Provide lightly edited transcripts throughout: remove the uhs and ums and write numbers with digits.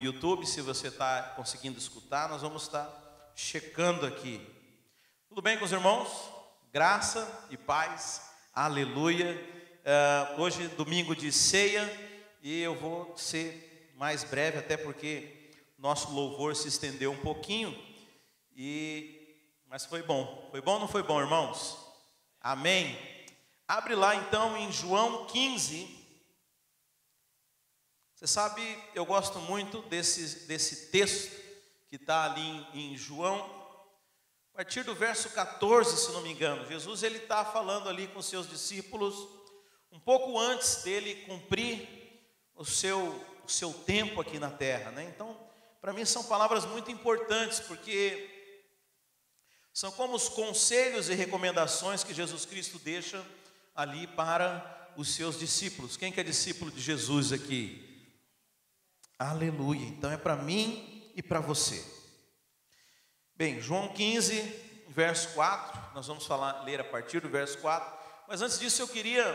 YouTube, se você está conseguindo escutar, nós vamos estar checando aqui. Tudo bem com os irmãos? Graça e paz, aleluia. Hoje é domingo de ceia e eu vou ser mais breve, até porque nosso louvor se estendeu um pouquinho, mas foi bom. Foi bom ou não foi bom, irmãos? Amém? Abre lá então em João 15. Você sabe, eu gosto muito desse texto que está ali em João, a partir do verso 14, se não me engano. Jesus ele está falando ali com seus discípulos, um pouco antes dele cumprir o seu tempo aqui na terra, né? Então, para mim são palavras muito importantes, porque são como os conselhos e recomendações que Jesus Cristo deixa ali para os seus discípulos. Quem que é discípulo de Jesus aqui? Aleluia, então é para mim e para você. Bem, João 15, verso 4, nós vamos ler a partir do verso 4, mas antes disso eu queria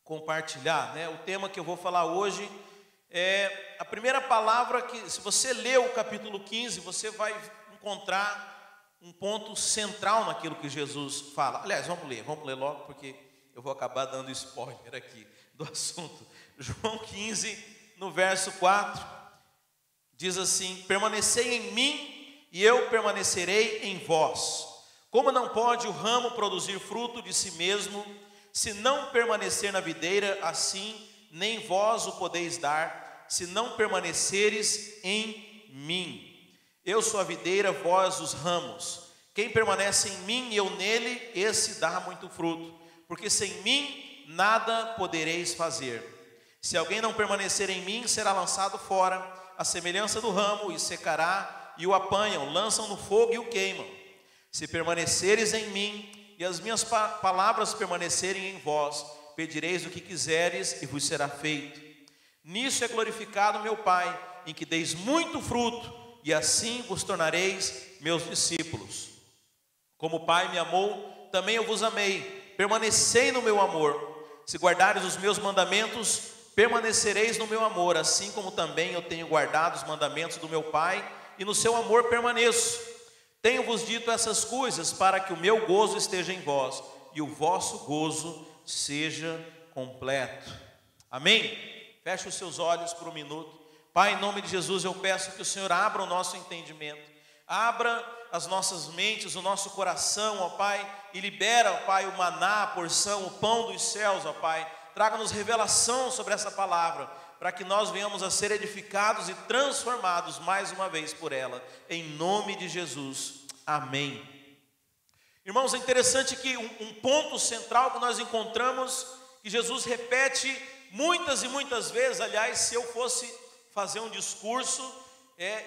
compartilhar, o tema que eu vou falar hoje é a primeira palavra que, se você ler o capítulo 15, você vai encontrar um ponto central naquilo que Jesus fala. Aliás, vamos ler logo, porque eu vou acabar dando spoiler aqui do assunto. João 15, no verso 4, diz assim: permanecei em mim e eu permanecerei em vós. Como não pode o ramo produzir fruto de si mesmo, se não permanecer na videira, assim nem vós o podeis dar, se não permaneceres em mim. Eu sou a videira, vós os ramos. Quem permanece em mim e eu nele, esse dá muito fruto, porque sem mim nada podereis fazer. Se alguém não permanecer em mim, será lançado fora, à semelhança do ramo, e secará, e o apanham, lançam no fogo e o queimam. Se permaneceres em mim, e as minhas palavras permanecerem em vós, pedireis o que quiseres, e vos será feito. Nisso é glorificado meu Pai, em que deis muito fruto, e assim vos tornareis meus discípulos. Como o Pai me amou, também eu vos amei. Permanecei no meu amor. Se guardares os meus mandamentos, permanecereis no meu amor, assim como também eu tenho guardado os mandamentos do meu Pai, e no seu amor permaneço. Tenho-vos dito essas coisas para que o meu gozo esteja em vós, e o vosso gozo seja completo. Amém? Feche os seus olhos por um minuto. Pai, em nome de Jesus, eu peço que o Senhor abra o nosso entendimento, abra as nossas mentes, o nosso coração, ó Pai, e libera, ó Pai, o maná, a porção, o pão dos céus, ó Pai. Traga-nos revelação sobre essa palavra, para que nós venhamos a ser edificados e transformados mais uma vez por ela, em nome de Jesus, amém. Irmãos, é interessante que um ponto central que nós encontramos, que Jesus repete muitas e muitas vezes. Aliás, se eu fosse fazer um discurso,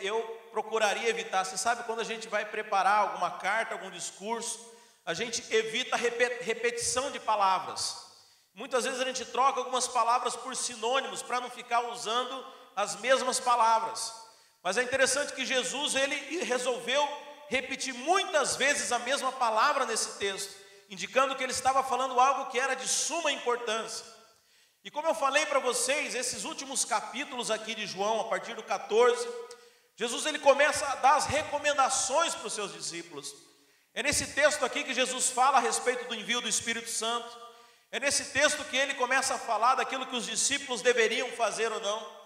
eu procuraria evitar. Você sabe, quando a gente vai preparar alguma carta, algum discurso, a gente evita repetição de palavras. Muitas vezes a gente troca algumas palavras por sinônimos, para não ficar usando as mesmas palavras. Mas é interessante que Jesus, ele resolveu repetir muitas vezes a mesma palavra nesse texto, indicando que ele estava falando algo que era de suma importância. E como eu falei para vocês, esses últimos capítulos aqui de João, a partir do 14, Jesus ele começa a dar as recomendações para os seus discípulos. É nesse texto aqui que Jesus fala a respeito do envio do Espírito Santo. É nesse texto que ele começa a falar daquilo que os discípulos deveriam fazer ou não.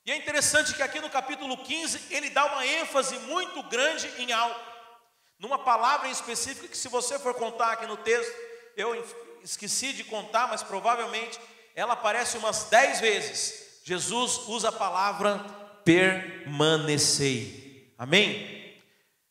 E é interessante que aqui no capítulo 15, ele dá uma ênfase muito grande em algo, numa palavra em específico, que se você for contar aqui no texto, eu esqueci de contar, mas provavelmente ela aparece umas 10 vezes. Jesus usa a palavra permanecei. Amém?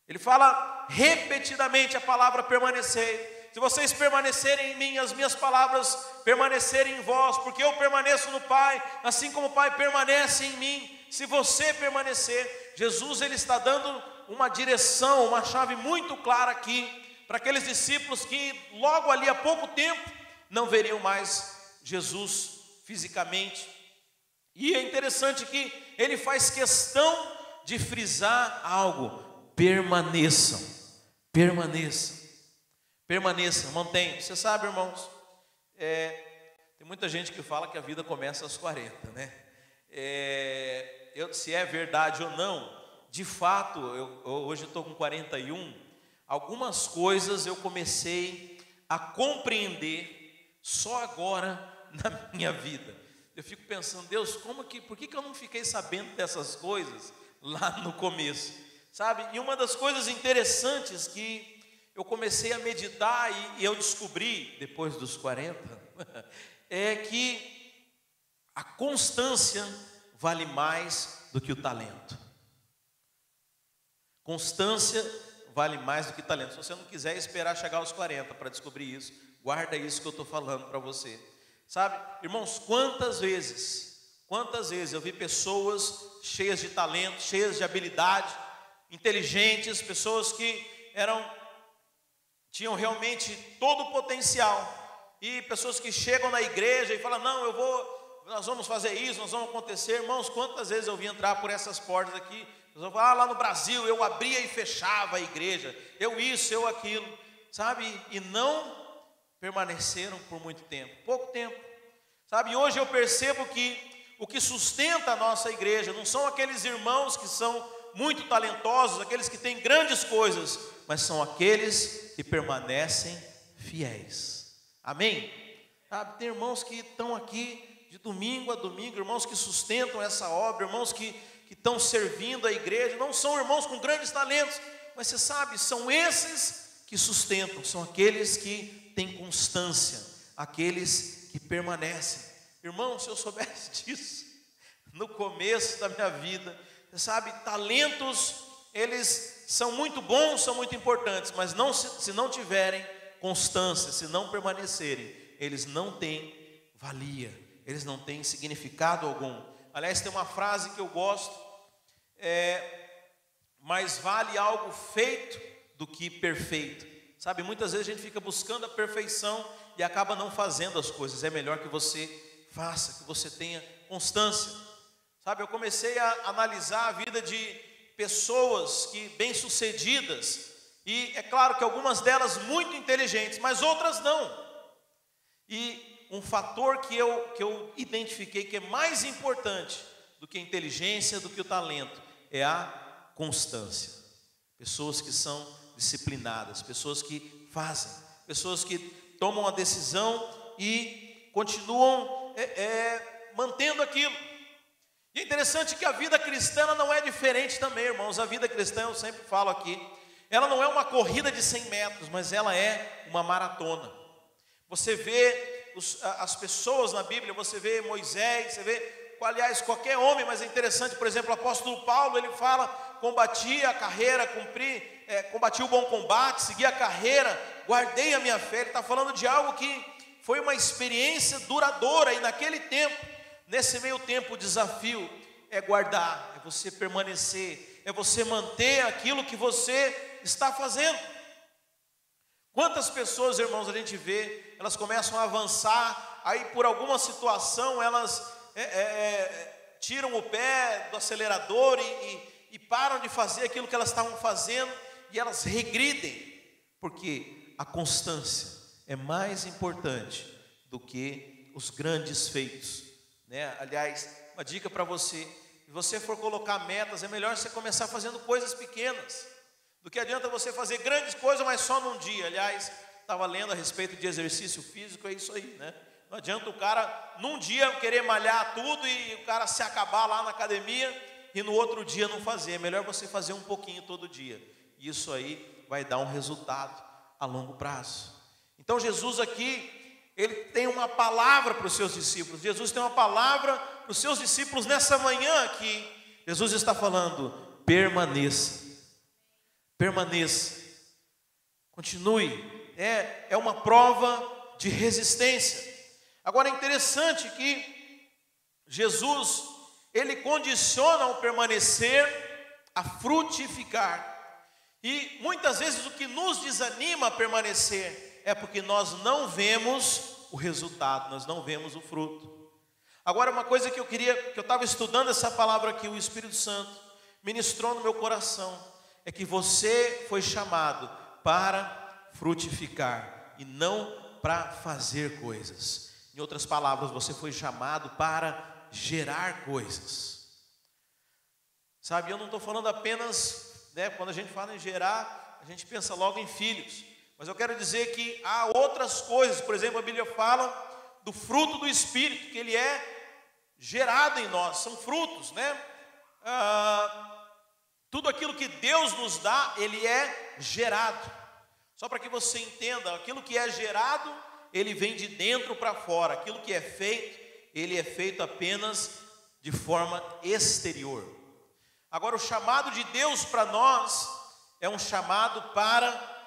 Ele fala repetidamente a palavra permanecer. Se vocês permanecerem em mim, as minhas palavras permanecerem em vós, porque eu permaneço no Pai, assim como o Pai permanece em mim. Se você permanecer, Jesus ele está dando uma direção, uma chave muito clara aqui, para aqueles discípulos que logo ali a pouco tempo não veriam mais Jesus fisicamente. E é interessante que ele faz questão de frisar algo: permaneçam, permaneçam. Permaneça, mantenha. Você sabe, irmãos, tem muita gente que fala que a vida começa aos 40, né? se é verdade ou não, de fato, hoje eu estou com 41, algumas coisas eu comecei a compreender só agora na minha vida. Eu fico pensando, Deus, por que eu não fiquei sabendo dessas coisas lá no começo? Sabe? E uma das coisas interessantes que eu comecei a meditar e eu descobri, depois dos 40, é que a constância vale mais do que o talento. Constância vale mais do que talento. Se você não quiser esperar chegar aos 40 para descobrir isso, guarda isso que eu estou falando para você. Sabe, irmãos, quantas vezes eu vi pessoas cheias de talento, cheias de habilidade, inteligentes, pessoas que tinham realmente todo o potencial, e pessoas que chegam na igreja e falam, não, nós vamos fazer isso, nós vamos acontecer. Irmãos, quantas vezes eu vi entrar por essas portas aqui, lá no Brasil, eu abria e fechava a igreja, eu isso, eu aquilo, sabe, e não permaneceram por muito tempo, pouco tempo, sabe. Hoje eu percebo que o que sustenta a nossa igreja não são aqueles irmãos que são muito talentosos, aqueles que têm grandes coisas, mas são aqueles que permanecem fiéis, amém? Sabe, tem irmãos que estão aqui de domingo a domingo, irmãos que sustentam essa obra, irmãos que estão servindo a igreja, não são irmãos com grandes talentos, mas você sabe, são esses que sustentam, são aqueles que têm constância, aqueles que permanecem. Irmão, se eu soubesse disso no começo da minha vida, você sabe, talentos, eles são muito bons, são muito importantes, mas se não tiverem constância, se não permanecerem, eles não têm valia, eles não têm significado algum. Aliás, tem uma frase que eu gosto, mais vale algo feito do que perfeito. Sabe, muitas vezes a gente fica buscando a perfeição e acaba não fazendo as coisas. É melhor que você faça, que você tenha constância. Sabe, eu comecei a analisar a vida de pessoas bem-sucedidas, e é claro que algumas delas muito inteligentes, mas outras não. E um fator que eu identifiquei que é mais importante do que a inteligência, do que o talento, é a constância. Pessoas que são disciplinadas, pessoas que fazem, pessoas que tomam a decisão e continuam mantendo aquilo. E é interessante que a vida cristã não é diferente também, irmãos. A vida cristã, eu sempre falo aqui, ela não é uma corrida de 100 metros, mas ela é uma maratona. Você vê as pessoas na Bíblia, você vê Moisés, você vê, aliás, qualquer homem, mas é interessante, por exemplo, o apóstolo Paulo, ele fala, combati a carreira, combati o bom combate, segui a carreira, guardei a minha fé. Ele está falando de algo que foi uma experiência duradoura, e naquele tempo, nesse meio tempo, o desafio é guardar, é você permanecer, é você manter aquilo que você está fazendo. Quantas pessoas, irmãos, a gente vê, elas começam a avançar, aí por alguma situação elas tiram o pé do acelerador e param de fazer aquilo que elas estavam fazendo, e elas regridem, porque a constância é mais importante do que os grandes feitos, né? Aliás, uma dica para você, se você for colocar metas, é melhor você começar fazendo coisas pequenas, do que adianta você fazer grandes coisas, mas só num dia. Aliás, estava lendo a respeito de exercício físico, é isso aí, né? Não adianta o cara, num dia, querer malhar tudo e o cara se acabar lá na academia e no outro dia não fazer. É melhor você fazer um pouquinho todo dia. Isso aí vai dar um resultado a longo prazo. Então Jesus aqui, ele tem uma palavra para os seus discípulos. Jesus tem uma palavra para os seus discípulos nessa manhã aqui. Jesus está falando, permaneça. Permaneça. Continue. É uma prova de resistência. Agora é interessante que Jesus, ele condiciona o permanecer a frutificar. E muitas vezes o que nos desanima a permanecer é porque nós não vemos o resultado, nós não vemos o fruto. Agora, uma coisa que eu estava estudando essa palavra aqui, o Espírito Santo ministrou no meu coração, é que você foi chamado para frutificar e não para fazer coisas. Em outras palavras, você foi chamado para gerar coisas. Sabe, eu não estou falando apenas, quando a gente fala em gerar, a gente pensa logo em filhos. Mas eu quero dizer que há outras coisas. Por exemplo, a Bíblia fala do fruto do Espírito, que ele é gerado em nós, são frutos, tudo aquilo que Deus nos dá, ele é gerado. Só para que você entenda, aquilo que é gerado, ele vem de dentro para fora. Aquilo que é feito, ele é feito apenas de forma exterior. Agora, o chamado de Deus para nós é um chamado para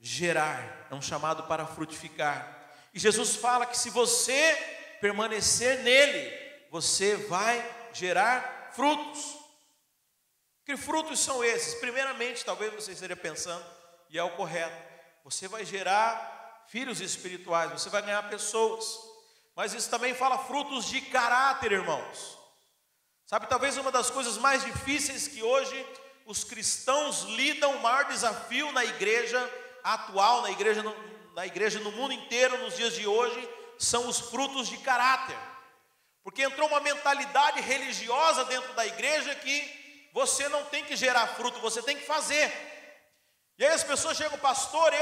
gerar, é um chamado para frutificar. E Jesus fala que se você permanecer nele, você vai gerar frutos. Que frutos são esses? Primeiramente, talvez você esteja pensando, e é o correto, você vai gerar filhos espirituais, você vai ganhar pessoas. Mas isso também fala frutos de caráter, irmãos. Sabe, talvez uma das coisas mais difíceis que hoje os cristãos lidam, o maior desafio na igreja atual, na igreja no mundo inteiro, nos dias de hoje, são os frutos de caráter. Porque entrou uma mentalidade religiosa dentro da igreja que você não tem que gerar fruto, você tem que fazer. E aí as pessoas chegam, pastor,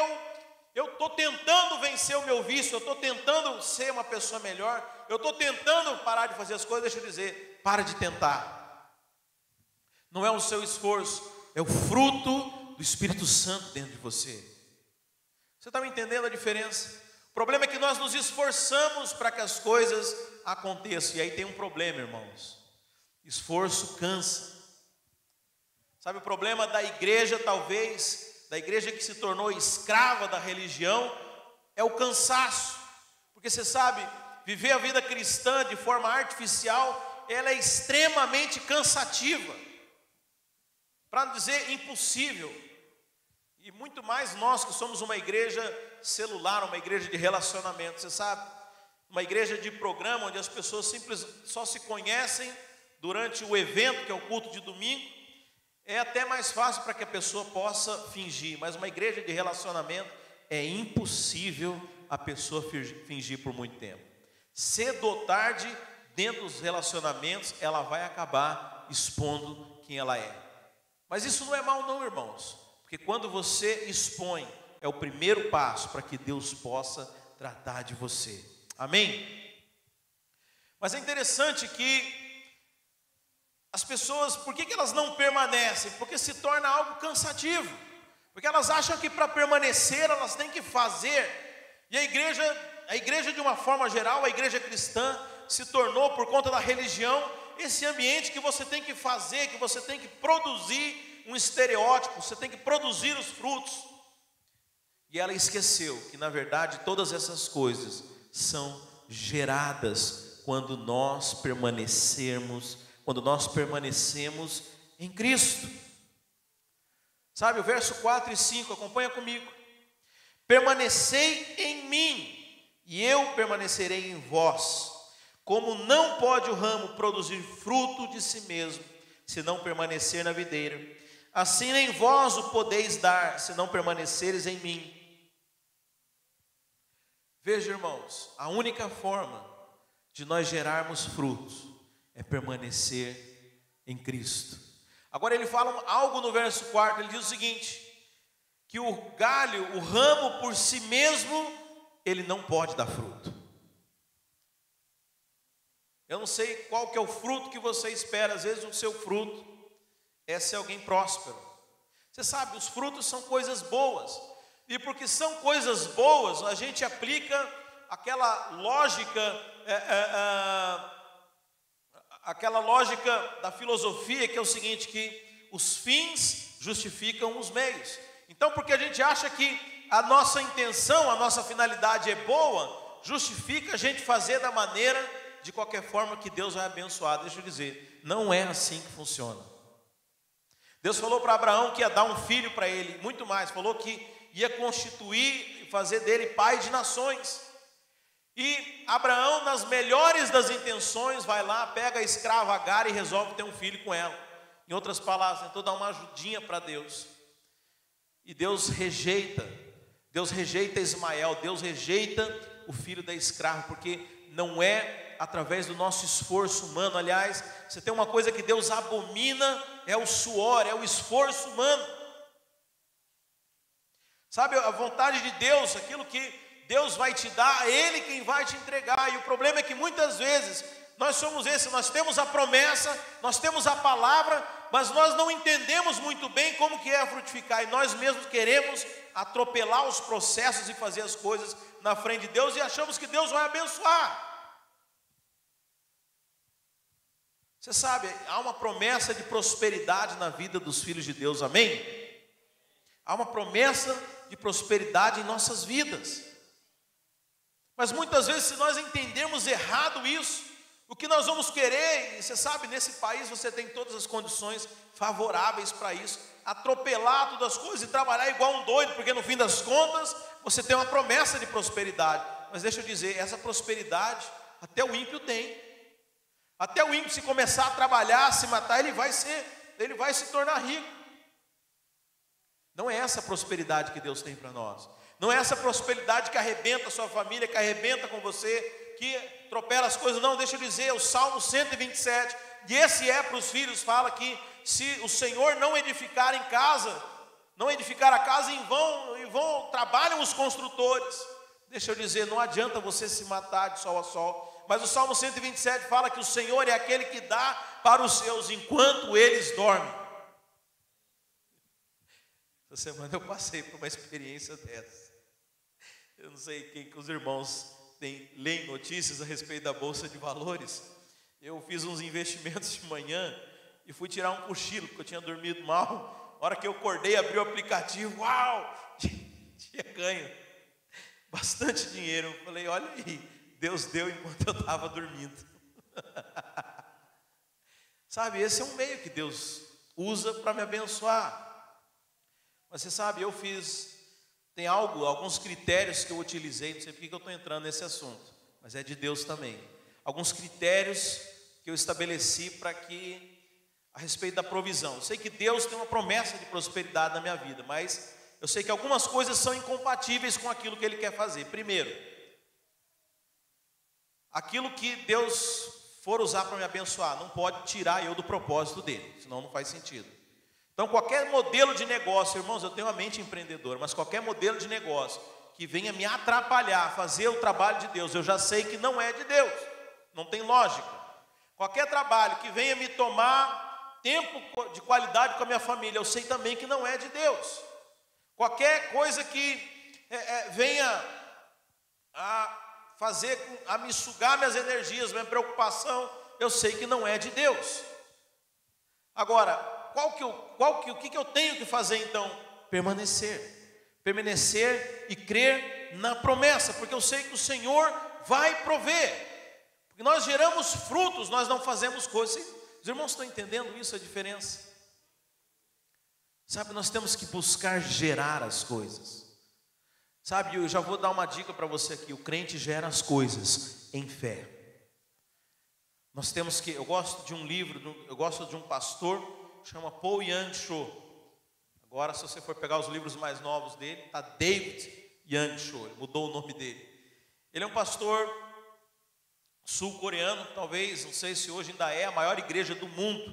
eu estou tentando vencer o meu vício, eu estou tentando ser uma pessoa melhor, eu estou tentando parar de fazer as coisas. Deixa eu dizer, para de tentar. Não é o seu esforço, é o fruto do Espírito Santo dentro de você. Você está me entendendo a diferença? O problema é que nós nos esforçamos para que as coisas aconteçam. E aí tem um problema, irmãos. Esforço cansa. Sabe, o problema da igreja, talvez, da igreja que se tornou escrava da religião, é o cansaço. Porque você sabe, viver a vida cristã de forma artificial, ela é extremamente cansativa, para não dizer impossível. E muito mais nós que somos uma igreja celular, uma igreja de relacionamento, você sabe, uma igreja de programa, onde as pessoas simplesmente só se conhecem durante o evento, que é o culto de domingo. É até mais fácil para que a pessoa possa fingir, mas uma igreja de relacionamento é impossível a pessoa fingir por muito tempo. Cedo ou tarde, dentro dos relacionamentos, ela vai acabar expondo quem ela é. Mas isso não é mal não, irmãos, porque quando você expõe, é o primeiro passo para que Deus possa tratar de você. Amém? Mas é interessante que as pessoas, por que elas não permanecem? Porque se torna algo cansativo. Porque elas acham que para permanecer elas têm que fazer. E a igreja de uma forma geral, a igreja cristã, se tornou, por conta da religião, esse ambiente que você tem que fazer, que você tem que produzir um estereótipo, você tem que produzir os frutos. E ela esqueceu que, na verdade, todas essas coisas são geradas quando nós permanecemos em Cristo. Sabe, o verso 4 e 5, acompanha comigo. Permanecei em mim, e eu permanecerei em vós. Como não pode o ramo produzir fruto de si mesmo, se não permanecer na videira, assim nem vós o podeis dar, se não permaneceres em mim. Veja, irmãos, a única forma de nós gerarmos frutos é permanecer em Cristo. Agora ele fala algo no verso 4, ele diz o seguinte, que o galho, o ramo por si mesmo, ele não pode dar fruto. Eu não sei qual que é o fruto que você espera, às vezes o seu fruto é ser alguém próspero. Você sabe, os frutos são coisas boas, e porque são coisas boas, a gente aplica aquela lógica da filosofia, que é o seguinte, que os fins justificam os meios. Então, porque a gente acha que a nossa intenção, a nossa finalidade é boa, justifica a gente fazer da maneira, de qualquer forma que Deus vai abençoar. Deixa eu dizer, não é assim que funciona. Deus falou para Abraão que ia dar um filho para ele, muito mais, falou que ia constituir e fazer dele pai de nações. E Abraão, nas melhores das intenções, vai lá, pega a escrava Agar e resolve ter um filho com ela. Em outras palavras, tentou dar uma ajudinha para Deus. E Deus rejeita Ismael, Deus rejeita o filho da escrava, porque não é através do nosso esforço humano. Aliás, você tem uma coisa que Deus abomina, é o suor, é o esforço humano. Sabe, a vontade de Deus, aquilo que Deus vai te dar, é Ele quem vai te entregar. E o problema é que muitas vezes nós somos nós temos a promessa, nós temos a palavra, mas nós não entendemos muito bem como que é frutificar. E nós mesmos queremos atropelar os processos e fazer as coisas na frente de Deus e achamos que Deus vai abençoar. Você sabe, há uma promessa de prosperidade na vida dos filhos de Deus, amém? Há uma promessa de prosperidade em nossas vidas. Mas muitas vezes, se nós entendermos errado isso, o que nós vamos querer, e você sabe, nesse país você tem todas as condições favoráveis para isso, atropelar todas as coisas e trabalhar igual um doido, porque no fim das contas, você tem uma promessa de prosperidade. Mas deixa eu dizer, essa prosperidade, até o ímpio tem. Até o ímpio, se começar a trabalhar, a se matar, ele vai se tornar rico. Não é essa a prosperidade que Deus tem para nós. Não é essa prosperidade que arrebenta a sua família, que arrebenta com você, que atropela as coisas. Não, deixa eu dizer, o Salmo 127, e esse é para os filhos, fala que se o Senhor não edificar em casa, não edificar a casa, em vão trabalham os construtores. Deixa eu dizer, não adianta você se matar de sol a sol. Mas o Salmo 127 fala que o Senhor é aquele que dá para os seus enquanto eles dormem. Essa semana eu passei por uma experiência dessa. Eu não sei quem que os irmãos leem notícias a respeito da Bolsa de Valores. Eu fiz uns investimentos de manhã e fui tirar um cochilo, porque eu tinha dormido mal. A hora que eu acordei, abri o aplicativo, uau! Tinha ganho bastante dinheiro. Eu falei, olha aí, Deus deu enquanto eu estava dormindo. Sabe, esse é um meio que Deus usa para me abençoar. Mas você sabe, tem alguns critérios que eu utilizei, não sei porque que eu estou entrando nesse assunto, mas é de Deus também. Alguns critérios que eu estabeleci para que, a respeito da provisão. Eu sei que Deus tem uma promessa de prosperidade na minha vida, mas eu sei que algumas coisas são incompatíveis com aquilo que Ele quer fazer. Primeiro, aquilo que Deus for usar para me abençoar, não pode tirar eu do propósito dele, senão não faz sentido. Então qualquer modelo de negócio, irmãos, eu tenho uma mente empreendedora, mas qualquer modelo de negócio que venha me atrapalhar, fazer o trabalho de Deus, eu já sei que não é de Deus, não tem lógica. Qualquer trabalho que venha me tomar tempo de qualidade com a minha família, eu sei também que não é de Deus. Qualquer coisa que venha a me sugar minhas energias, minha preocupação, eu sei que não é de Deus. Agora, o que eu tenho que fazer então? Permanecer e crer na promessa, porque eu sei que o Senhor vai prover, porque nós geramos frutos, nós não fazemos coisas. Os irmãos estão entendendo isso, a diferença? Sabe, nós temos que buscar gerar as coisas. Sabe, eu já vou dar uma dica para você aqui, o crente gera as coisas em fé. Eu gosto de um livro, eu gosto de um pastor, chama Paul Yang Cho. Agora, se você for pegar os livros mais novos dele, está David Yang Cho, ele mudou o nome dele. Ele é um pastor sul-coreano, talvez, não sei se hoje ainda é a maior igreja do mundo,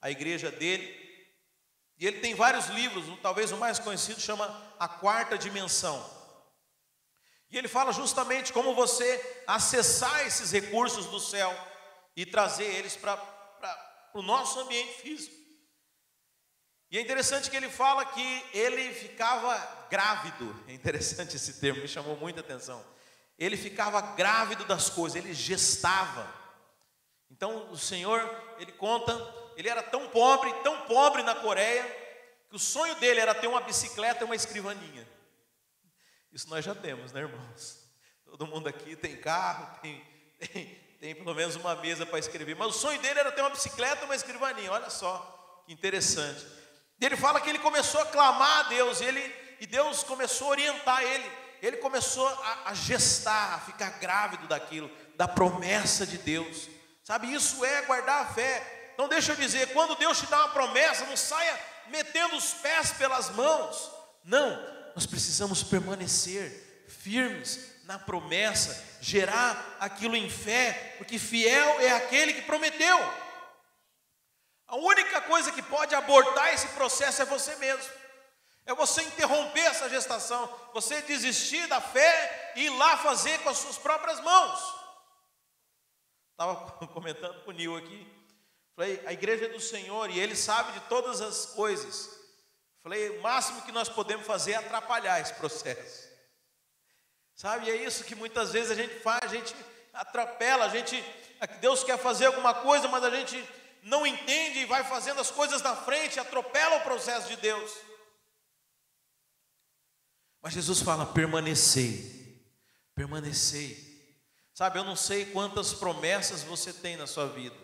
a igreja dele. E ele tem vários livros, talvez o mais conhecido chama A Quarta Dimensão. E ele fala justamente como você acessar esses recursos do céu e trazer eles para o nosso ambiente físico. E é interessante que ele fala que ele ficava grávido. É interessante esse termo, me chamou muita atenção. Ele ficava grávido das coisas, ele gestava. Então o Senhor, ele conta, ele era tão pobre na Coreia, que o sonho dele era ter uma bicicleta e uma escrivaninha. Isso nós já temos, né, irmãos? Todo mundo aqui tem carro, tem pelo menos uma mesa para escrever. Mas o sonho dele era ter uma bicicleta e uma escrivaninha. Olha só, que interessante. Ele fala que ele começou a clamar a Deus, e Deus começou a orientar ele. Ele começou a gestar, a ficar grávido daquilo, da promessa de Deus. Sabe, isso é guardar a fé. Então deixa eu dizer, quando Deus te dá uma promessa, não saia metendo os pés pelas mãos. Não, nós precisamos permanecer firmes na promessa, gerar aquilo em fé, porque fiel é aquele que prometeu. A única coisa que pode abortar esse processo é você mesmo. É você interromper essa gestação, você desistir da fé e ir lá fazer com as suas próprias mãos. Estava comentando com o Nil aqui. Falei, a igreja é do Senhor e Ele sabe de todas as coisas. Falei, o máximo que nós podemos fazer é atrapalhar esse processo. Sabe, é isso que muitas vezes a gente faz, a gente atropela, Deus quer fazer alguma coisa, mas a gente não entende e vai fazendo as coisas na frente, atropela o processo de Deus. Mas Jesus fala, permanecei, permanecei. Sabe, eu não sei quantas promessas você tem na sua vida.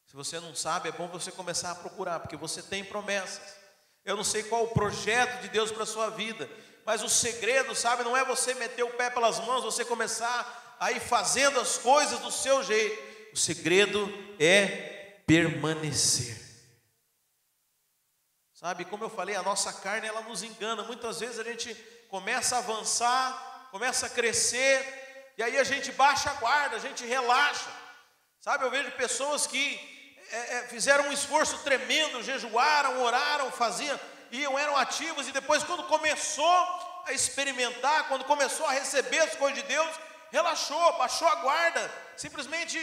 Se você não sabe, é bom você começar a procurar, porque você tem promessas. Eu não sei qual o projeto de Deus para a sua vida, mas o segredo, sabe, não é você meter o pé pelas mãos, você começar a ir fazendo as coisas do seu jeito. O segredo é permanecer. Sabe, como eu falei, a nossa carne, ela nos engana. Muitas vezes a gente começa a avançar, começa a crescer, e aí a gente baixa a guarda, a gente relaxa. Sabe, eu vejo pessoas que fizeram um esforço tremendo, jejuaram, oraram, faziam, eram ativos, e depois quando começou a experimentar, quando começou a receber as coisas de Deus, relaxou, baixou a guarda, simplesmente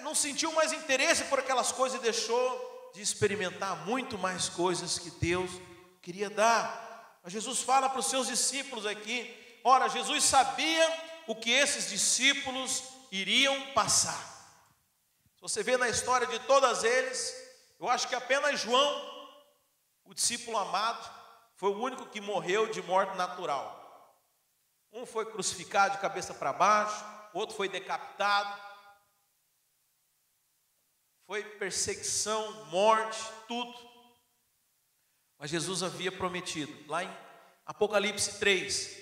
não sentiu mais interesse por aquelas coisas e deixou de experimentar muito mais coisas que Deus queria dar. Mas Jesus fala para os seus discípulos aqui, ora, Jesus sabia o que esses discípulos iriam passar. Se você vê na história de todas eles, eu acho que apenas João, o discípulo amado, foi o único que morreu de morte natural. Um foi crucificado de cabeça para baixo, outro foi decapitado. Foi perseguição, morte, tudo. Mas Jesus havia prometido, lá em Apocalipse 3,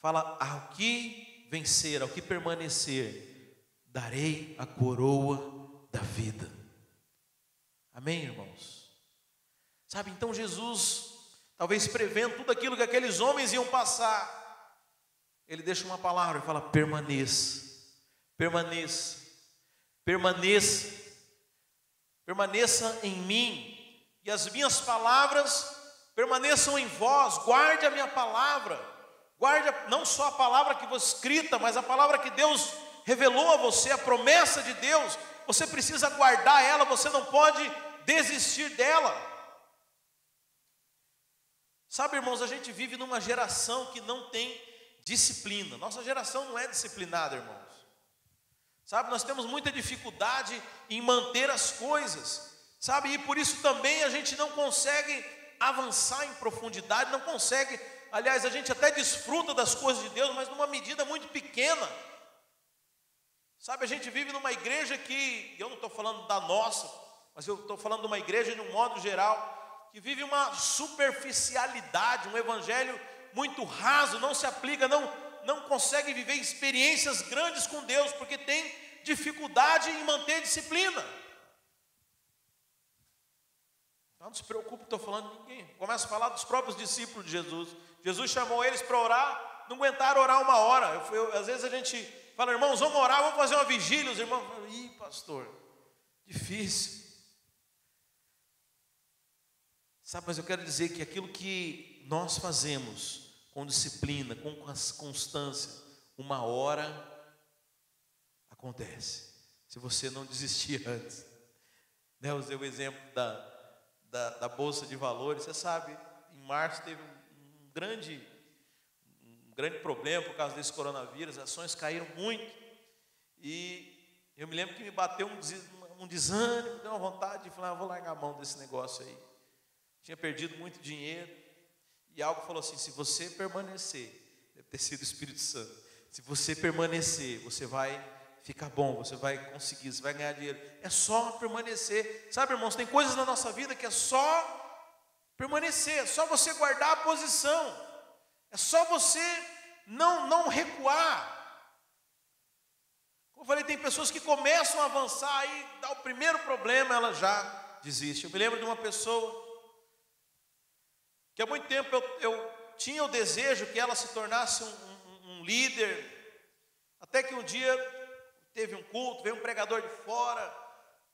fala, ao que vencer, ao que permanecer, darei a coroa da vida. Amém, irmãos? Sabe, então Jesus, talvez prevendo tudo aquilo que aqueles homens iam passar, Ele deixa uma palavra e fala, permaneça, permaneça, permaneça, permaneça em mim, e as minhas palavras permaneçam em vós, guarde a minha palavra, guarde não só a palavra que foi escrita, mas a palavra que Deus revelou a você, a promessa de Deus, você precisa guardar ela, você não pode desistir dela. Sabe, irmãos, a gente vive numa geração que não tem disciplina, nossa geração não é disciplinada, irmãos. Sabe, nós temos muita dificuldade em manter as coisas, sabe, e por isso também a gente não consegue avançar em profundidade, não consegue, aliás, a gente até desfruta das coisas de Deus, mas numa medida muito pequena. Sabe, a gente vive numa igreja que, eu não estou falando da nossa, mas eu estou falando de uma igreja de um modo geral, que vive uma superficialidade, um evangelho muito raso, não se aplica, não consegue viver experiências grandes com Deus, porque tem dificuldade em manter disciplina. Não se preocupe, estou falando de ninguém. Começa a falar dos próprios discípulos de Jesus. Jesus chamou eles para orar, não aguentaram orar uma hora. Às vezes a gente fala, irmãos, vamos orar, vamos fazer uma vigília. Os irmãos falam, ih, pastor, difícil. Sabe, mas eu quero dizer que aquilo que nós fazemos com disciplina, com constância, uma hora acontece. Se você não desistir antes. Eu usei o exemplo da Bolsa de Valores. Você sabe, em março teve um grande problema por causa desse coronavírus. As ações caíram muito. E eu me lembro que me bateu um desânimo, deu uma vontade de falar, vou largar a mão desse negócio aí. Tinha perdido muito dinheiro. E algo falou assim, se você permanecer, deve ter sido o Espírito Santo, se você permanecer, você vai ficar bom, você vai conseguir, você vai ganhar dinheiro. É só permanecer. Sabe, irmãos, tem coisas na nossa vida que é só permanecer, é só você guardar a posição, é só você não recuar. Como eu falei, tem pessoas que começam a avançar, aí dá o primeiro problema, ela já desiste. Eu me lembro de uma pessoa que há muito tempo eu tinha o desejo que ela se tornasse um líder, até que um dia teve um culto, veio um pregador de fora,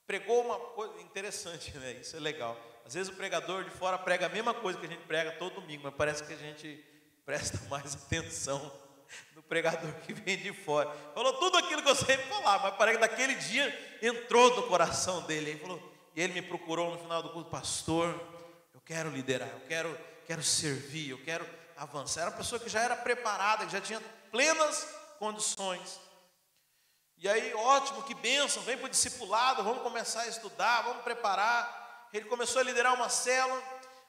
pregou uma coisa interessante, né? Isso é legal. Às vezes o pregador de fora prega a mesma coisa que a gente prega todo domingo, mas parece que a gente presta mais atenção no pregador que vem de fora. Falou tudo aquilo que eu sempre falava, mas parece que daquele dia entrou no coração dele. Ele falou, e ele me procurou no final do culto: pastor, eu quero liderar, eu quero servir, eu quero avançar. Era uma pessoa que já era preparada, que já tinha plenas condições. E aí, ótimo, que bênção, vem para o discipulado, vamos começar a estudar, vamos preparar. Ele começou a liderar uma célula,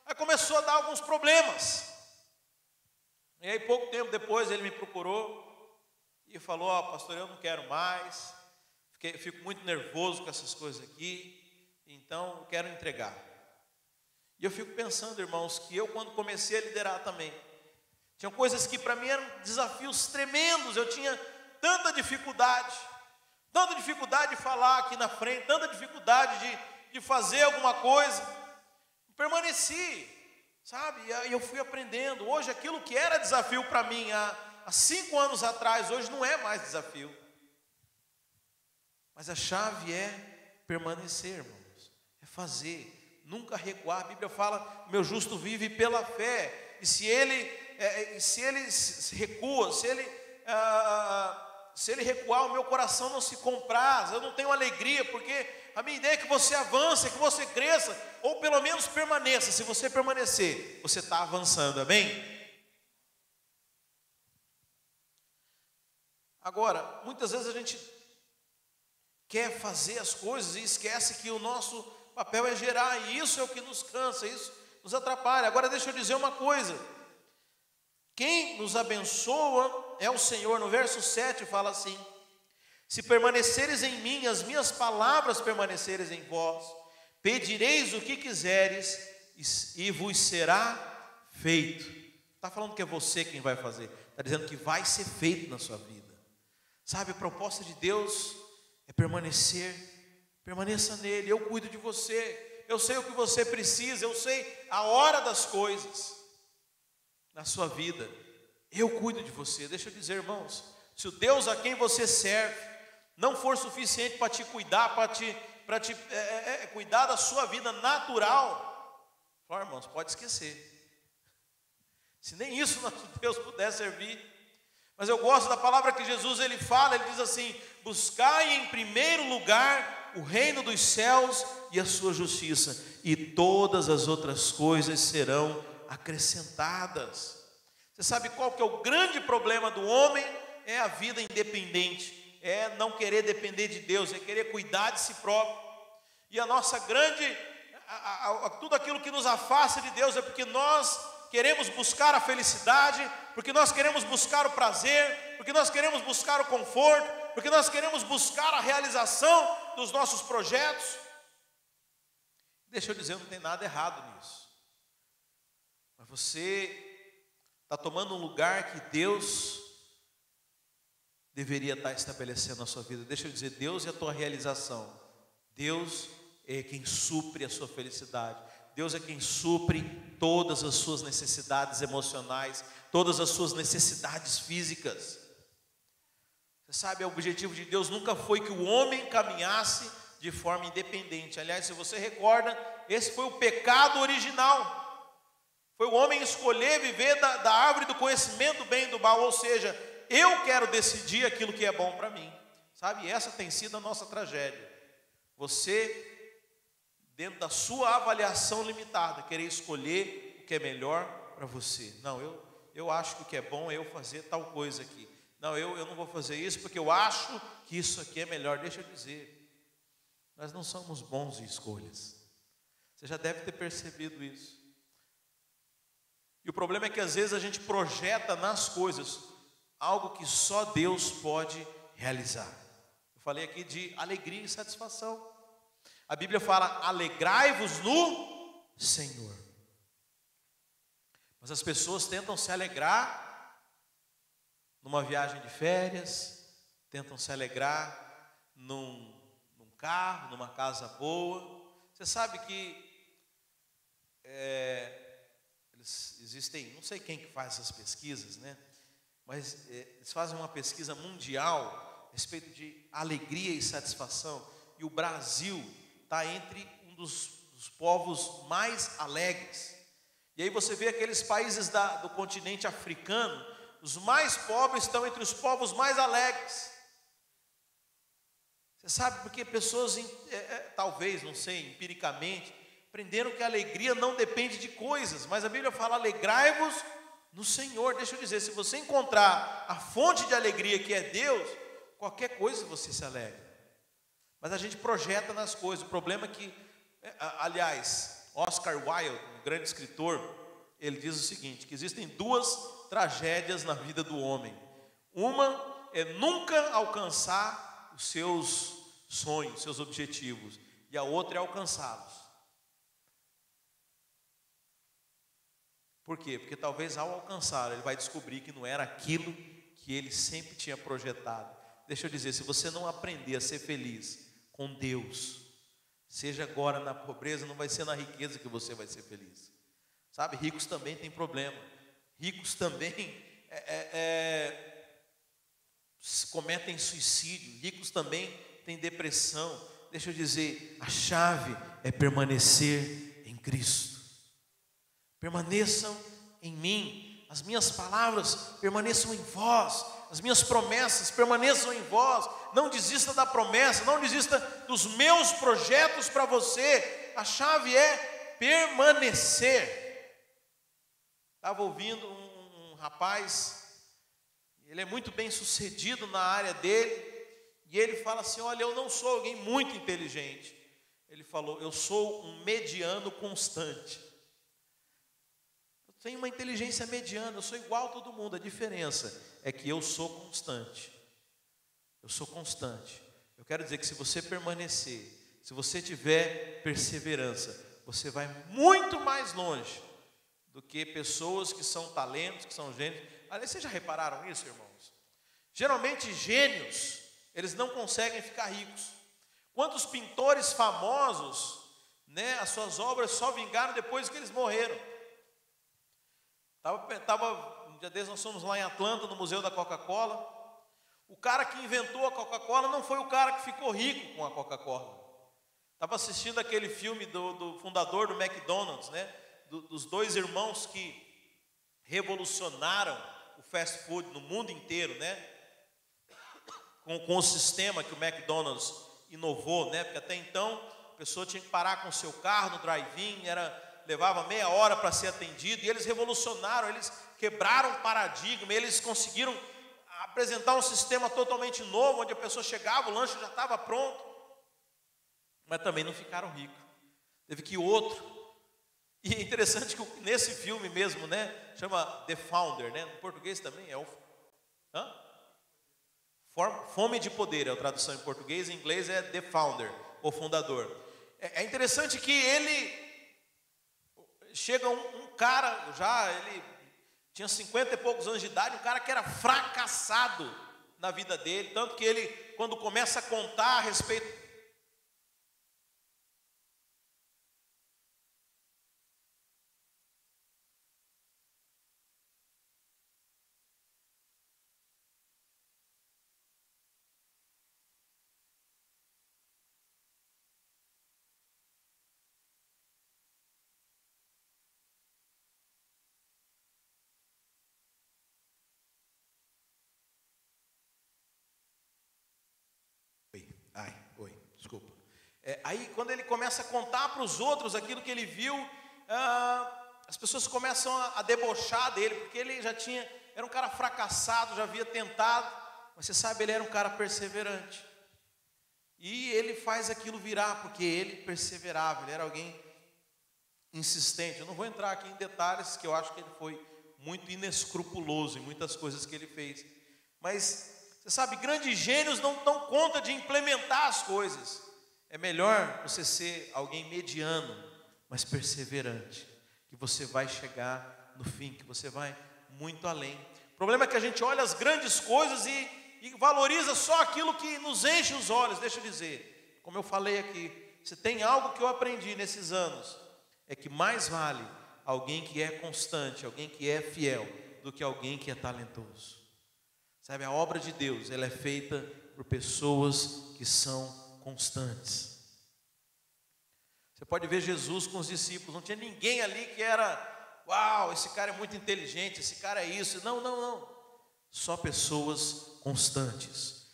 aí começou a dar alguns problemas. E aí, pouco tempo depois, ele me procurou e falou: ó, pastor, eu não quero mais, fico muito nervoso com essas coisas aqui, então eu quero entregar. E eu fico pensando, irmãos, que eu, quando comecei a liderar também, tinha coisas que para mim eram desafios tremendos. Eu tinha tanta dificuldade de falar aqui na frente, tanta dificuldade de fazer alguma coisa. Permaneci, sabe? E aí eu fui aprendendo. Hoje aquilo que era desafio para mim há 5 anos atrás, hoje não é mais desafio. Mas a chave é permanecer, irmãos, é fazer, nunca recuar. A Bíblia fala: meu justo vive pela fé. E se ele recua, se ele recuar, o meu coração não se compraz, eu não tenho alegria, porque a minha ideia é que você avance, que você cresça, ou pelo menos permaneça. Se você permanecer, você está avançando, amém? Agora, muitas vezes a gente quer fazer as coisas e esquece que o nosso papel é gerar, e isso é o que nos cansa, isso nos atrapalha. Agora deixa eu dizer uma coisa: quem nos abençoa é o Senhor. No verso 7 fala assim: se permaneceres em mim, as minhas palavras permaneceres em vós, pedireis o que quiseres e vos será feito. Está falando que é você quem vai fazer, está dizendo que vai ser feito na sua vida. Sabe, a proposta de Deus é permanecer. Permaneça nele. Eu cuido de você, eu sei o que você precisa, eu sei a hora das coisas na sua vida, eu cuido de você. Deixa eu dizer, irmãos, se o Deus a quem você serve não for suficiente para te cuidar, para cuidar da sua vida natural, irmãos, pode esquecer. Se nem isso nosso Deus puder servir. Mas eu gosto da palavra que Jesus ele fala, ele diz assim: buscai em primeiro lugar o reino dos céus e a sua justiça, e todas as outras coisas serão acrescentadas. Você sabe qual que é o grande problema do homem? É a vida independente, é não querer depender de Deus, é querer cuidar de si próprio. E a nossa grande, tudo aquilo que nos afasta de Deus é porque nós queremos buscar a felicidade, porque nós queremos buscar o prazer, porque nós queremos buscar o conforto, porque nós queremos buscar a realização dos nossos projetos. Deixa eu dizer, não tem nada errado nisso, mas você está tomando um lugar que Deus deveria estar estabelecendo na sua vida. Deixa eu dizer, Deus é a tua realização, Deus é quem supre a sua felicidade, Deus é quem supre todas as suas necessidades emocionais, todas as suas necessidades físicas. Você sabe, o objetivo de Deus nunca foi que o homem caminhasse de forma independente. Aliás, se você recorda, esse foi o pecado original. Foi o homem escolher viver da árvore do conhecimento do bem e do mal, ou seja, eu quero decidir aquilo que é bom para mim. Sabe, essa tem sido a nossa tragédia. Você, dentro da sua avaliação limitada, querer escolher o que é melhor para você. Não, eu acho que o que é bom é eu fazer tal coisa aqui. Não, eu não vou fazer isso porque eu acho que isso aqui é melhor. Deixa eu dizer, nós não somos bons em escolhas. Você já deve ter percebido isso. E o problema é que às vezes a gente projeta nas coisas algo que só Deus pode realizar. Eu falei aqui de alegria e satisfação. A Bíblia fala: alegrai-vos no Senhor. Mas as pessoas tentam se alegrar numa viagem de férias, tentam se alegrar num carro, numa casa boa. Você sabe que existem, não sei quem que faz essas pesquisas, né? Mas eles fazem uma pesquisa mundial a respeito de alegria e satisfação. E o Brasil está entre um dos povos mais alegres. E aí você vê aqueles países do continente africano, os mais pobres estão entre os povos mais alegres. Você sabe porque pessoas, talvez, não sei, empiricamente, aprenderam que a alegria não depende de coisas, mas a Bíblia fala: alegrai-vos no Senhor. Deixa eu dizer, se você encontrar a fonte de alegria que é Deus, qualquer coisa você se alegra. Mas a gente projeta nas coisas. O problema é que, aliás, Oscar Wilde, um grande escritor, ele diz o seguinte, que existem duas tragédias na vida do homem. Uma é nunca alcançar os seus sonhos, seus objetivos, e a outra é alcançá-los. Por quê? Porque talvez ao alcançar ele vai descobrir que não era aquilo que ele sempre tinha projetado. Deixa eu dizer, se você não aprender a ser feliz com Deus, seja agora na pobreza, não vai ser na riqueza que você vai ser feliz. Sabe, ricos também têm problema. Ricos também cometem suicídio. Ricos também têm depressão. Deixa eu dizer, a chave é permanecer em Cristo. Permaneçam em mim, as minhas palavras permaneçam em vós, as minhas promessas permaneçam em vós. Não desista da promessa, não desista dos meus projetos para você. A chave é permanecer. Estava ouvindo um rapaz, ele é muito bem sucedido na área dele, e ele fala assim: olha, eu não sou alguém muito inteligente. Ele falou: eu sou um mediano constante. Eu tenho uma inteligência mediana, eu sou igual a todo mundo. A diferença é que eu sou constante. Eu sou constante. Eu quero dizer que se você permanecer, se você tiver perseverança, você vai muito mais longe do que pessoas que são talentos, que são gênios. Aliás, vocês já repararam isso, irmãos? Geralmente gênios, eles não conseguem ficar ricos. Quantos pintores famosos, né, as suas obras só vingaram depois que eles morreram? Um dia desses nós fomos lá em Atlanta, no Museu da Coca-Cola. O cara que inventou a Coca-Cola não foi o cara que ficou rico com a Coca-Cola. Estava assistindo aquele filme do fundador do McDonald's, né? Dos dois irmãos que revolucionaram o fast food no mundo inteiro, né? Com o sistema que o McDonald's inovou, né? Porque até então a pessoa tinha que parar com o seu carro no drive-in, levava meia hora para ser atendido, e eles revolucionaram, eles quebraram o paradigma, eles conseguiram apresentar um sistema totalmente novo, onde a pessoa chegava, o lanche já estava pronto, mas também não ficaram ricos. Teve que outro. E é interessante que nesse filme mesmo, né, chama The Founder, né, no português também é Fome de Poder, é a tradução em português, em inglês é The Founder, o fundador. É interessante que ele chega um cara, ele tinha 50 e poucos anos de idade, um cara que era fracassado na vida dele, tanto que ele, quando começa a contar a respeito desculpa. Aí quando ele começa a contar para os outros aquilo que ele viu, as pessoas começam a debochar dele, porque ele era um cara fracassado, já havia tentado, mas você sabe, ele era um cara perseverante. E ele faz aquilo virar, porque ele perseverava, ele era alguém insistente. Eu não vou entrar aqui em detalhes, que eu acho que ele foi muito inescrupuloso em muitas coisas que ele fez. Mas você sabe, grandes gênios não dão conta de implementar as coisas. É melhor você ser alguém mediano, mas perseverante, que você vai chegar no fim, que você vai muito além. O problema é que a gente olha as grandes coisas e valoriza só aquilo que nos enche os olhos. Deixa eu dizer, como eu falei aqui, se tem algo que eu aprendi nesses anos, é que mais vale alguém que é constante, alguém que é fiel, do que alguém que é talentoso. Sabe, a obra de Deus, ela é feita por pessoas que são constantes. Você pode ver Jesus com os discípulos, não tinha ninguém ali que era, uau, esse cara é muito inteligente, esse cara é isso. Não, não, não. Só pessoas constantes,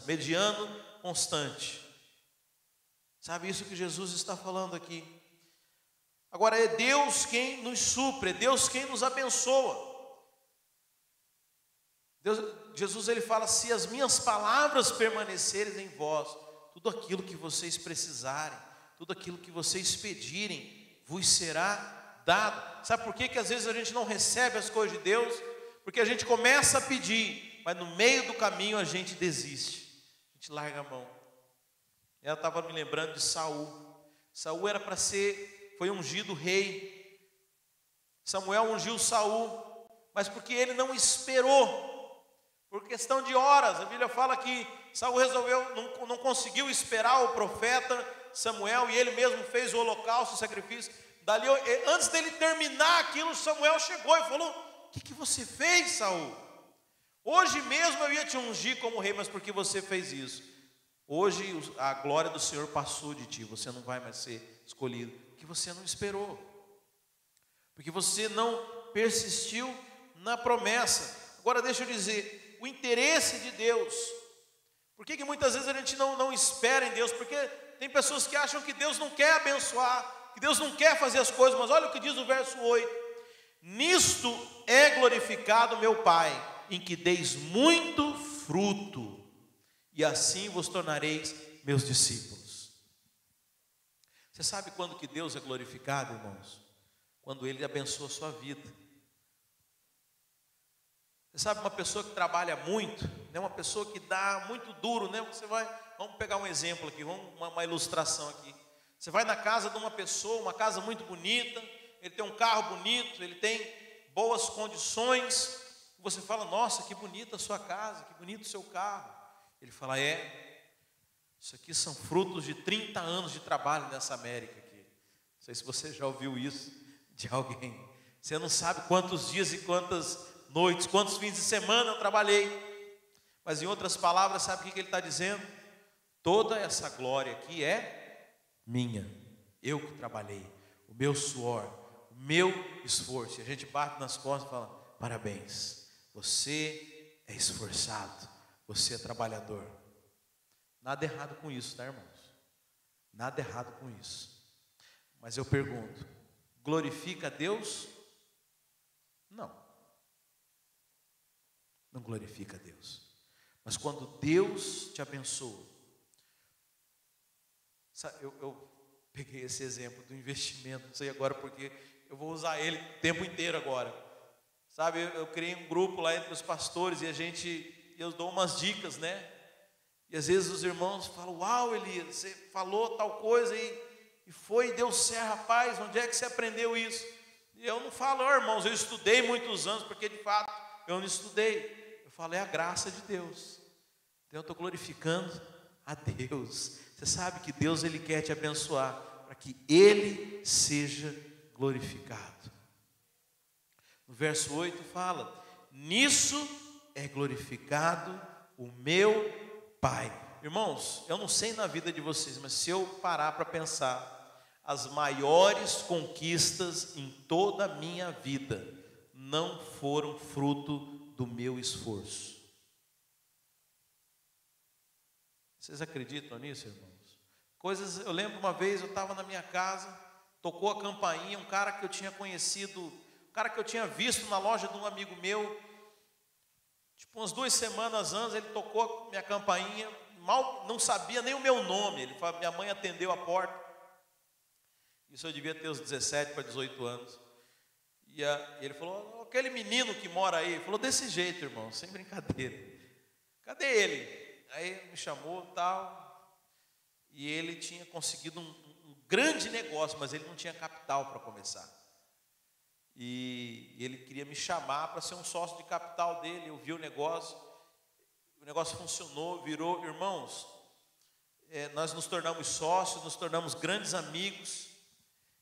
mediano, constante. Sabe isso que Jesus está falando aqui? Agora é Deus quem nos supre, é Deus quem nos abençoa. Jesus ele fala, se as minhas palavras permanecerem em vós, tudo aquilo que vocês precisarem, tudo aquilo que vocês pedirem, vos será dado. Sabe por que às vezes a gente não recebe as coisas de Deus? Porque a gente começa a pedir, mas no meio do caminho a gente desiste, a gente larga a mão. Ela estava me lembrando de Saul. Saul era para foi ungido rei. Samuel ungiu Saul, mas porque ele não esperou, por questão de horas. A Bíblia fala que Saul resolveu, não conseguiu esperar o profeta Samuel, e ele mesmo fez o holocausto, o sacrifício. Dali, antes dele terminar aquilo, Samuel chegou e falou: o que você fez, Saul? Hoje mesmo eu ia te ungir como rei, mas porque você fez isso? Hoje a glória do Senhor passou de ti, você não vai mais ser escolhido, porque você não esperou, porque você não persistiu na promessa. Agora deixa eu dizer, o interesse de Deus, por que muitas vezes a gente não espera em Deus? Porque tem pessoas que acham que Deus não quer abençoar, que Deus não quer fazer as coisas, mas olha o que diz o verso 8: nisto é glorificado meu Pai, em que deis muito fruto, e assim vos tornareis meus discípulos. Você sabe quando que Deus é glorificado, irmãos? Quando Ele abençoa a sua vida. Você sabe, uma pessoa que trabalha muito, né, uma pessoa que dá muito duro, né? Vamos pegar um exemplo aqui, uma ilustração aqui. Você vai na casa de uma pessoa, uma casa muito bonita, ele tem um carro bonito, ele tem boas condições. Você fala: nossa, que bonita a sua casa, que bonito o seu carro. Ele fala: isso aqui são frutos de 30 anos de trabalho nessa América aqui. Não sei se você já ouviu isso de alguém. Você não sabe quantos dias e quantas noites, quantos fins de semana eu trabalhei. Mas em outras palavras, sabe o que ele está dizendo? Toda essa glória aqui é minha. Eu que trabalhei, o meu suor, o meu esforço. E a gente bate nas costas e fala: parabéns, você é esforçado, você é trabalhador. Nada errado com isso, tá, irmãos? Nada errado com isso. Mas eu pergunto, glorifica a Deus? Não. Não glorifica a Deus. Mas quando Deus te abençoa, sabe, eu peguei esse exemplo do investimento, não sei agora porque eu vou usar ele o tempo inteiro agora. Sabe, eu criei um grupo lá entre os pastores e eu dou umas dicas, né? E às vezes os irmãos falam: uau, Elias, você falou tal coisa e foi, deu certo, rapaz, onde é que você aprendeu isso? E eu não falo: irmãos, eu estudei muitos anos, porque de fato eu não estudei. Eu falo: é a graça de Deus. Então eu estou glorificando a Deus. Você sabe que Deus, Ele quer te abençoar, para que Ele seja glorificado. No verso 8 fala: nisso é glorificado o meu Pai. Irmãos, eu não sei na vida de vocês, mas se eu parar para pensar, as maiores conquistas em toda a minha vida não foram fruto do meu esforço. Vocês acreditam nisso, irmãos? Eu lembro uma vez, eu estava na minha casa, tocou a campainha, um cara que eu tinha conhecido, um cara que eu tinha visto na loja de um amigo meu. Tipo, umas 2 semanas antes, ele tocou a minha campainha, mal, não sabia nem o meu nome. Ele falou: minha mãe atendeu a porta. Isso eu devia ter uns 17 para 18 anos. E ele falou: aquele menino que mora aí. Ele falou desse jeito, irmão, sem brincadeira. Cadê ele? Aí me chamou e tal. E ele tinha conseguido um grande negócio, mas ele não tinha capital para começar. E ele queria me chamar para ser um sócio de capital dele. Eu vi o negócio funcionou, virou. Irmãos, nós nos tornamos sócios, nos tornamos grandes amigos,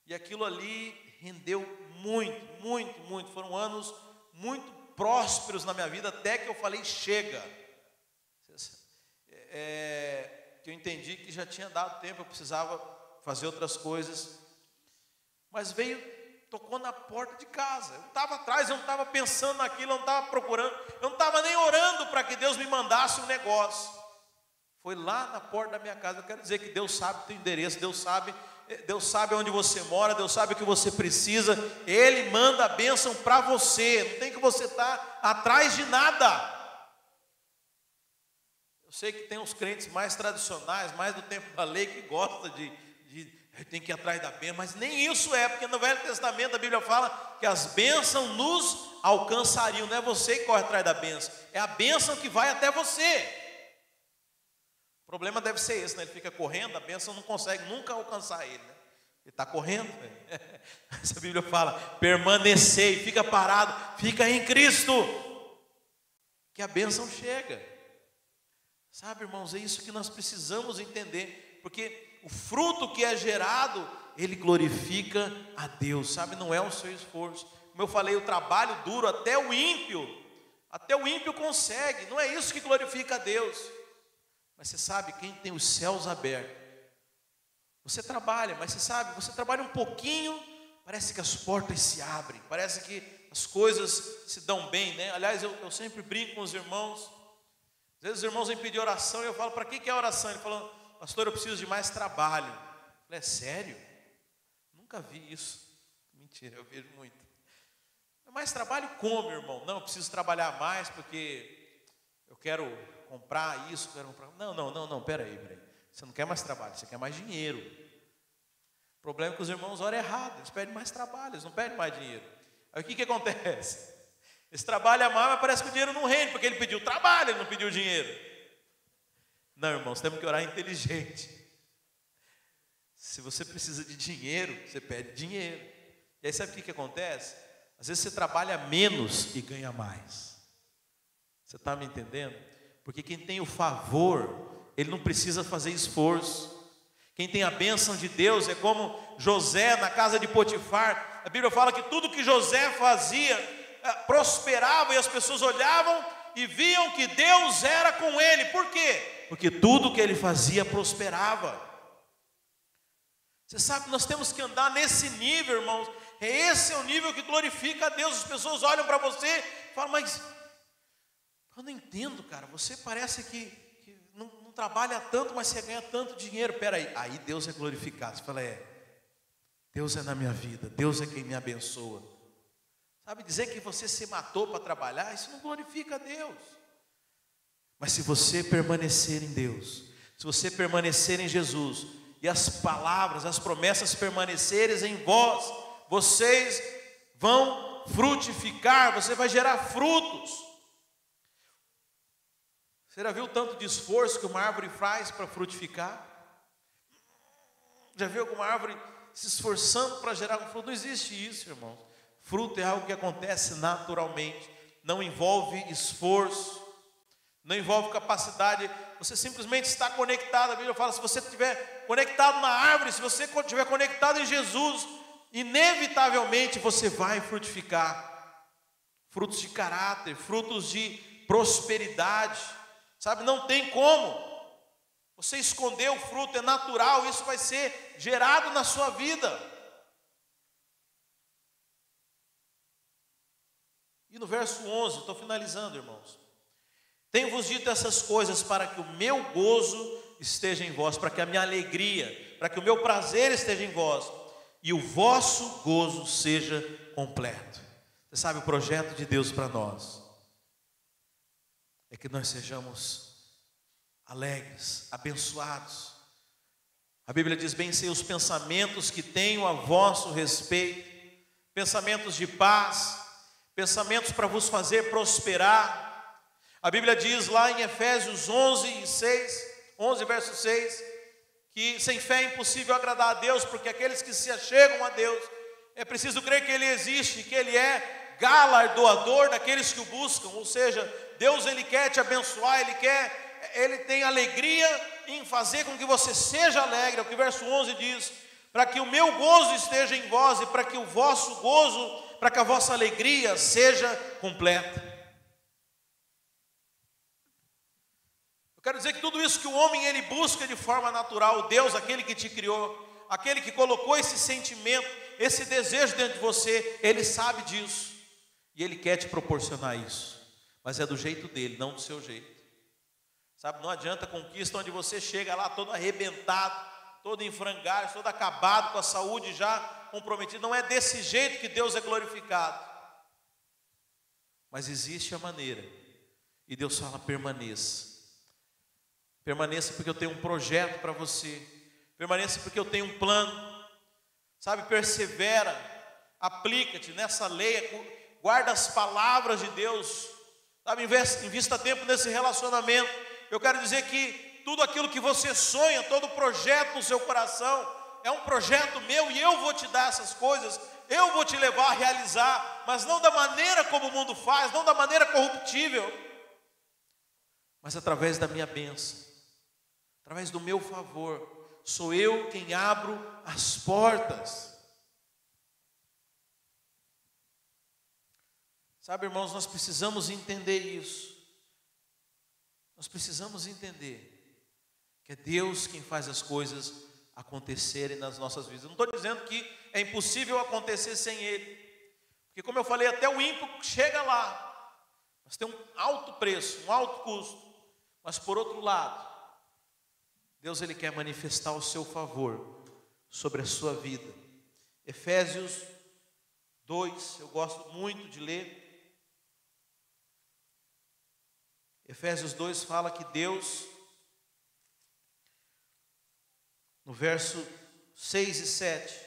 e aquilo ali rendeu muito, muito, muito. Foram anos muito prósperos na minha vida, até que eu falei, chega. Que eu entendi que já tinha dado tempo, eu precisava fazer outras coisas. Mas veio, tocou na porta de casa. Eu não estava atrás, eu não estava pensando naquilo, eu não estava procurando, eu não estava nem orando para que Deus me mandasse um negócio. Foi lá na porta da minha casa. Eu quero dizer que Deus sabe o teu endereço, Deus sabe onde você mora, Deus sabe o que você precisa. Ele manda a bênção para você, não tem que você estar atrás de nada. Eu sei que tem uns crentes mais tradicionais, mais do tempo da lei, que gostam de tem que ir atrás da bênção, mas nem isso é, porque no Velho Testamento a Bíblia fala que as bênçãos nos alcançariam. Não é você que corre atrás da bênção, é a bênção que vai até você. O problema deve ser esse, né? Ele fica correndo, a bênção não consegue nunca alcançar ele, né? Ele está correndo. Essa Bíblia fala, permanecei, fica parado, fica em Cristo, que a bênção chega. Sabe, irmãos, é isso que nós precisamos entender, porque o fruto que é gerado, ele glorifica a Deus, sabe, não é o seu esforço. Como eu falei, o trabalho duro, até o ímpio consegue, não é isso que glorifica a Deus. Mas você sabe, quem tem os céus abertos, você trabalha, mas você sabe, você trabalha um pouquinho, parece que as portas se abrem, parece que as coisas se dão bem, né? Aliás, eu sempre brinco com os irmãos, às vezes os irmãos vêm pedir oração, e eu falo, para que é oração? Ele falou, pastor, eu preciso de mais trabalho. Eu falei, é sério? Nunca vi isso. Mentira, eu vejo muito. Mais trabalho como, irmão? Não, eu preciso trabalhar mais porque eu quero comprar isso, quero comprar. Não, peraí. Você não quer mais trabalho, você quer mais dinheiro. O problema é que os irmãos oram errado, eles pedem mais trabalho, eles não pedem mais dinheiro. Aí o que acontece? Eles trabalham mais, mas parece que o dinheiro não rende, porque ele pediu trabalho, ele não pediu dinheiro. Não, irmãos, temos que orar inteligente. Se você precisa de dinheiro, você pede dinheiro. E aí sabe o que acontece? Às vezes você trabalha menos e ganha mais. Você está me entendendo? Porque quem tem o favor, ele não precisa fazer esforço. Quem tem a bênção de Deus é como José na casa de Potifar. A Bíblia fala que tudo que José fazia prosperava, e as pessoas olhavam e viam que Deus era com ele. Por quê? Porque tudo que ele fazia prosperava. Você sabe, nós temos que andar nesse nível, irmãos. Esse é o nível que glorifica a Deus. As pessoas olham para você e falam, mas eu não entendo, cara. Você parece que não trabalha tanto, mas você ganha tanto dinheiro. Peraí, aí Deus é glorificado. Você fala, Deus é na minha vida, Deus é quem me abençoa. Sabe, dizer que você se matou para trabalhar, isso não glorifica a Deus. Mas se você permanecer em Deus, se você permanecer em Jesus, e as palavras, as promessas permanecerem em vós, vocês vão frutificar, você vai gerar frutos. Você já viu o tanto de esforço que uma árvore faz para frutificar? Já viu alguma árvore se esforçando para gerar um fruto? Não existe isso, irmãos. Fruto é algo que acontece naturalmente, não envolve esforço, não envolve capacidade. Você simplesmente está conectado. A Bíblia fala, se você estiver conectado na árvore, se você estiver conectado em Jesus, inevitavelmente você vai frutificar. Frutos de caráter, frutos de prosperidade. Sabe, não tem como você esconder o fruto, é natural, isso vai ser gerado na sua vida. E no verso 11, estou finalizando, irmãos. Tenho-vos dito essas coisas para que o meu gozo esteja em vós, para que a minha alegria, para que o meu prazer esteja em vós, e o vosso gozo seja completo. Você sabe, o projeto de Deus para nós é que nós sejamos alegres, abençoados. A Bíblia diz, bem sei os pensamentos que tenho a vosso respeito, pensamentos de paz, pensamentos para vos fazer prosperar. A Bíblia diz lá em Efésios 11, verso 6, que sem fé é impossível agradar a Deus, porque aqueles que se achegam a Deus, é preciso crer que Ele existe, que Ele é galardoador daqueles que o buscam. Ou seja, Deus, Ele quer te abençoar, Ele tem alegria em fazer com que você seja alegre. É o que o verso 11 diz, para que o meu gozo esteja em vós e para que o vosso gozo, para que a vossa alegria seja completa. Eu quero dizer que tudo isso que o homem ele busca de forma natural, Deus, aquele que te criou, aquele que colocou esse sentimento, esse desejo dentro de você, Ele sabe disso. E Ele quer te proporcionar isso. Mas é do jeito dele, não do seu jeito. Sabe, não adianta conquista onde você chega lá todo arrebentado, todo em frangalhos, todo acabado, com a saúde já comprometida. Não é desse jeito que Deus é glorificado. Mas existe a maneira. E Deus fala, permaneça. Permaneça porque eu tenho um projeto para você. Permaneça porque eu tenho um plano. Sabe, persevera, aplica-te nessa lei, guarda as palavras de Deus. Sabe, invista tempo nesse relacionamento. Eu quero dizer que tudo aquilo que você sonha, todo projeto no seu coração, é um projeto meu e eu vou te dar essas coisas, eu vou te levar a realizar, mas não da maneira como o mundo faz, não da maneira corruptível, mas através da minha bênção, através do meu favor. Sou eu quem abro as portas. Sabe, irmãos, nós precisamos entender isso. Nós precisamos entender que é Deus quem faz as coisas acontecerem nas nossas vidas. Eu não estou dizendo que é impossível acontecer sem Ele, porque como eu falei, até o ímpio chega lá, mas tem um alto preço, um alto custo. Mas por outro lado, Deus ele quer manifestar o seu favor sobre a sua vida. Efésios 2, eu gosto muito de ler. Efésios 2 fala que Deus, no verso 6 e 7,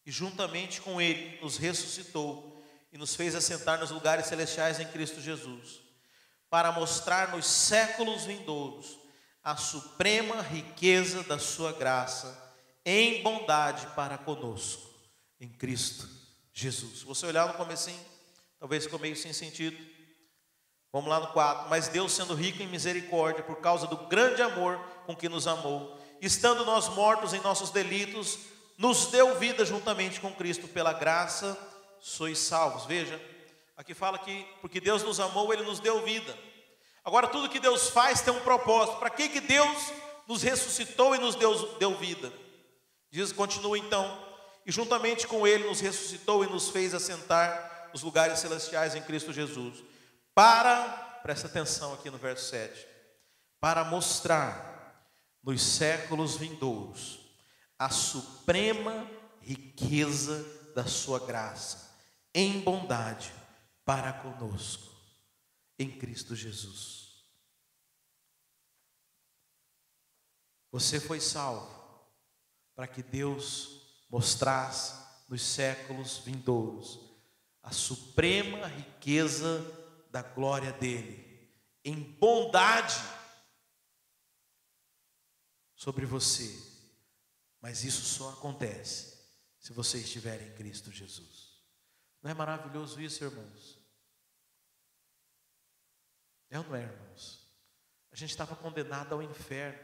e juntamente com Ele nos ressuscitou e nos fez assentar nos lugares celestiais em Cristo Jesus, para mostrar nos séculos vindouros a suprema riqueza da sua graça em bondade para conosco, em Cristo Jesus. Se você olhar no comecinho, talvez ficou meio sem sentido. Vamos lá no 4. Mas Deus, sendo rico em misericórdia, por causa do grande amor com que nos amou, estando nós mortos em nossos delitos, nos deu vida juntamente com Cristo. Pela graça sois salvos. Veja, aqui fala que porque Deus nos amou, Ele nos deu vida. Agora, tudo que Deus faz tem um propósito. Para que Deus nos ressuscitou e nos deu vida? Diz, continua então, e juntamente com Ele nos ressuscitou e nos fez assentar nos lugares celestiais em Cristo Jesus. Presta atenção aqui no verso 7, para mostrar nos séculos vindouros a suprema riqueza da sua graça, em bondade para conosco, em Cristo Jesus. Você foi salvo para que Deus mostrasse nos séculos vindouros a suprema riqueza da glória dele, em bondade sobre você. Mas isso só acontece se você estiver em Cristo Jesus. Não é maravilhoso isso, irmãos? É ou não é, irmãos? A gente estava condenado ao inferno.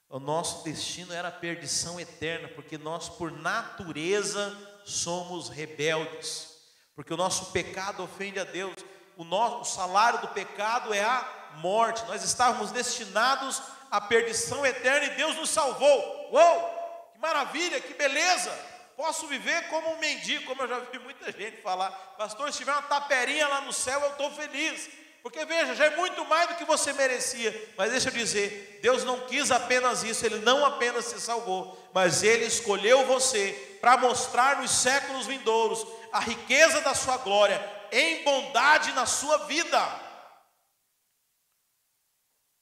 O nosso destino era a perdição eterna, porque nós por natureza somos rebeldes, porque o nosso pecado ofende a Deus. O salário do pecado é a morte. Nós estávamos destinados à perdição eterna e Deus nos salvou. Uou, que maravilha, que beleza! Posso viver como um mendigo, como eu já vi muita gente falar. Pastor, se tiver uma taperinha lá no céu, eu estou feliz. Porque veja, já é muito mais do que você merecia. Mas deixa eu dizer, Deus não quis apenas isso. Ele não apenas se salvou, mas Ele escolheu você para mostrar nos séculos vindouros a riqueza da sua glória em bondade na sua vida,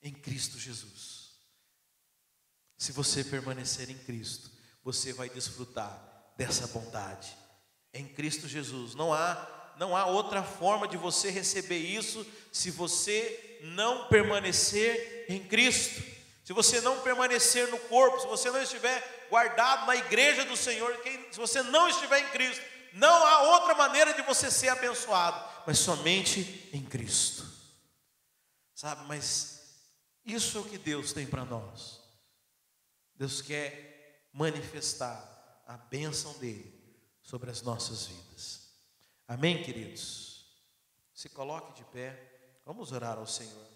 em Cristo Jesus. Se você permanecer em Cristo, você vai desfrutar dessa bondade em Cristo Jesus. Não há outra forma de você receber isso se você não permanecer em Cristo. Se você não permanecer no corpo, se você não estiver guardado na igreja do Senhor, se você não estiver em Cristo, não há outra maneira de você ser abençoado, mas somente em Cristo. Sabe, mas isso é o que Deus tem para nós. Deus quer manifestar a bênção dele sobre as nossas vidas. Amém, queridos? Se coloque de pé, vamos orar ao Senhor.